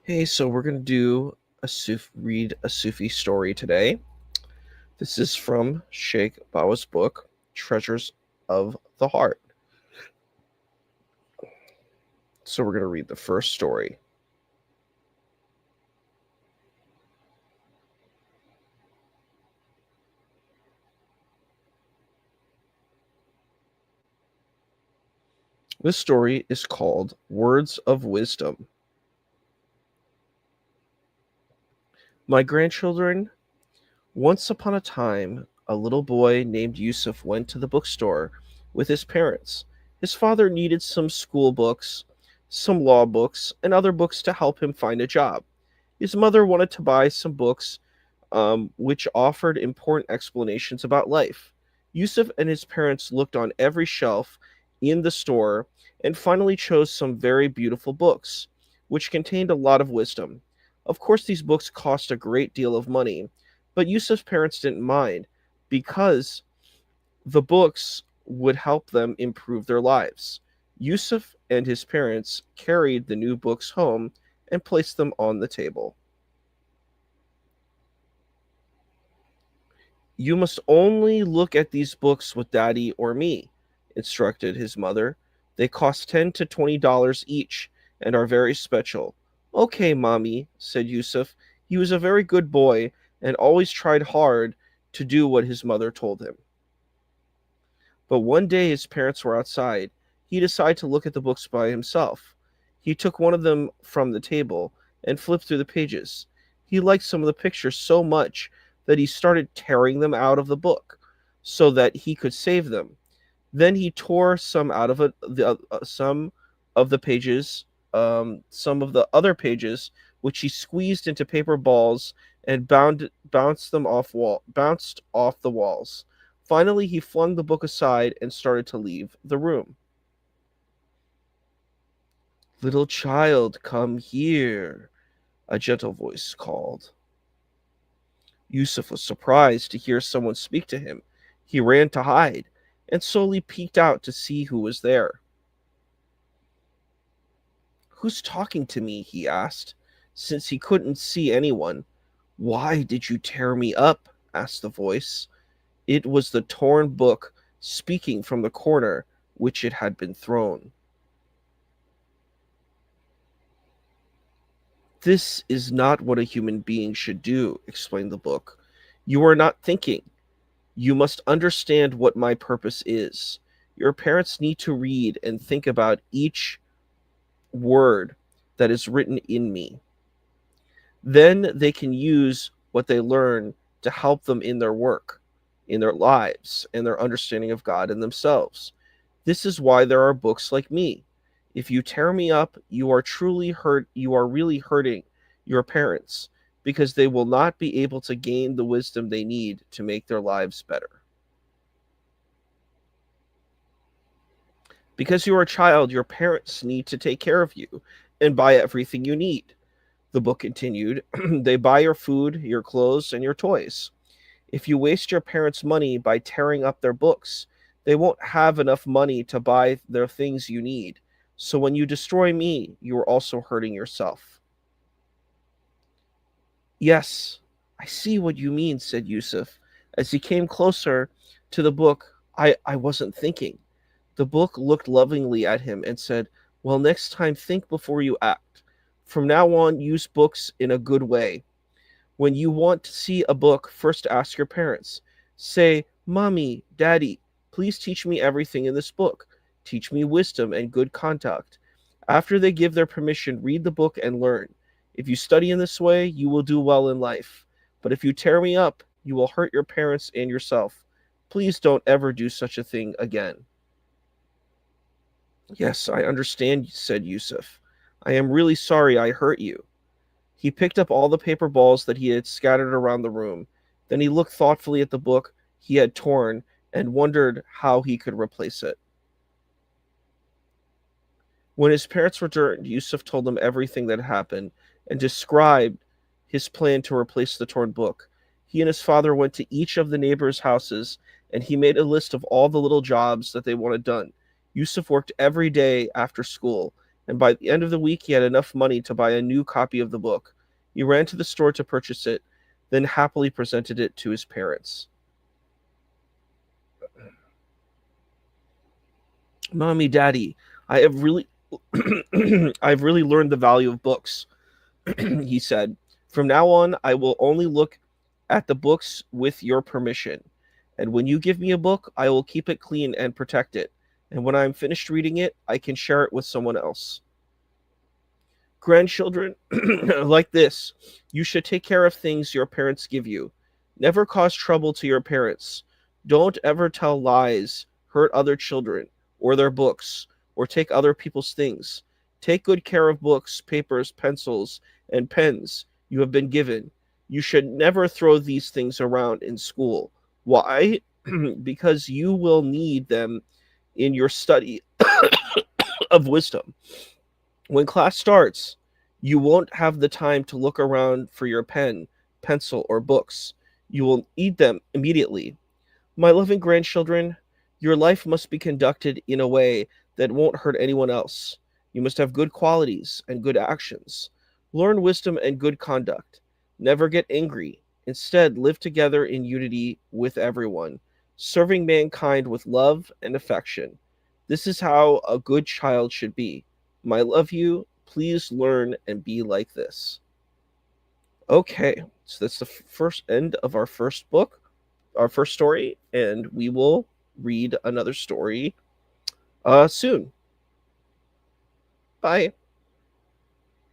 Hey, so we're gonna do read a Sufi story today. This is from Sheikh Bawa's book, Treasures of the Heart. So we're gonna read the first story. This story is called Words of Wisdom. My grandchildren, once upon a time, a little boy named Yusuf went to the bookstore with his parents. His father needed some school books, some law books, and other books to help him find a job. His mother wanted to buy some books which offered important explanations about life. Yusuf and his parents looked on every shelf in the store and finally chose some very beautiful books, which contained a lot of wisdom. Of course, these books cost a great deal of money, but Yusuf's parents didn't mind because the books would help them improve their lives. Yusuf and his parents carried the new books home and placed them on the table. You must only look at these books with Daddy or me, instructed his mother. They cost $10 to $20 each and are very special. Okay, Mommy, said Yusuf. He was a very good boy and always tried hard to do what his mother told him. But one day his parents were outside. He decided to look at the books by himself. He took one of them from the table and flipped through the pages. He liked some of the pictures so much that he started tearing them out of the book so that he could save them. Then he tore some out of some of the pages, some of the other pages, which he squeezed into paper balls and bounced off the walls. Finally, he flung the book aside and started to leave the room. Little child, come here, a gentle voice called. Yusuf was surprised to hear someone speak to him. He ran to hide and slowly peeked out to see who was there. Who's talking to me? He asked, since he couldn't see anyone. Why did you tear me up? Asked the voice. It was the torn book speaking from the corner which it had been thrown. This is not what a human being should do, explained the book. You are not thinking. You must understand what my purpose is. Your parents need to read and think about each word that is written in me. Then they can use what they learn to help them in their work, in their lives, and their understanding of God and themselves. This is why there are books like me. If you tear me up, you are really hurting your parents because they will not be able to gain the wisdom they need to make their lives better. Because you are a child, your parents need to take care of you and buy everything you need. The book continued. They buy your food, your clothes, and your toys. If you waste your parents' money by tearing up their books, they won't have enough money to buy their things you need. So when you destroy me, you are also hurting yourself. Yes, I see what you mean, said Yusuf. As he came closer to the book, I wasn't thinking. The book looked lovingly at him and said, well, next time think before you act. From now on, use books in a good way. When you want to see a book, first ask your parents. Say, Mommy, Daddy, please teach me everything in this book. Teach me wisdom and good conduct. After they give their permission, read the book and learn. If you study in this way, you will do well in life. But if you tear me up, you will hurt your parents and yourself. Please don't ever do such a thing again. Yes, I understand, said Yusuf. I am really sorry I hurt you. He picked up all the paper balls that he had scattered around the room. Then he looked thoughtfully at the book he had torn and wondered how he could replace it. When his parents returned, Yusuf told them everything that happened and described his plan to replace the torn book. He and his father went to each of the neighbors' houses and he made a list of all the little jobs that they wanted done. Yusuf worked every day after school and by the end of the week he had enough money to buy a new copy of the book. He ran to the store to purchase it, then happily presented it to his parents. Mommy, Daddy, I have really I've really learned the value of books, he said. From now on, I will only look at the books with your permission. And when you give me a book, I will keep it clean and protect it. And when I'm finished reading it, I can share it with someone else. Grandchildren, like this, you should take care of things your parents give you. Never cause trouble to your parents. Don't ever tell lies, hurt other children, or their books, or take other people's things. Take good care of books, papers, pencils, and pens you have been given. You should never throw these things around in school. Why? Because you will need them in your study of wisdom. When class starts, you won't have the time to look around for your pen, pencil, or books. You will need them immediately. My loving grandchildren, your life must be conducted in a way that won't hurt anyone else. You must have good qualities and good actions. Learn wisdom and good conduct. Never get angry. Instead, live together in unity with everyone, serving mankind with love and affection. This is how a good child should be. I love you. Please learn and be like this. Okay, so that's the first end of our first book, our first story, and we will read another story soon. Bye.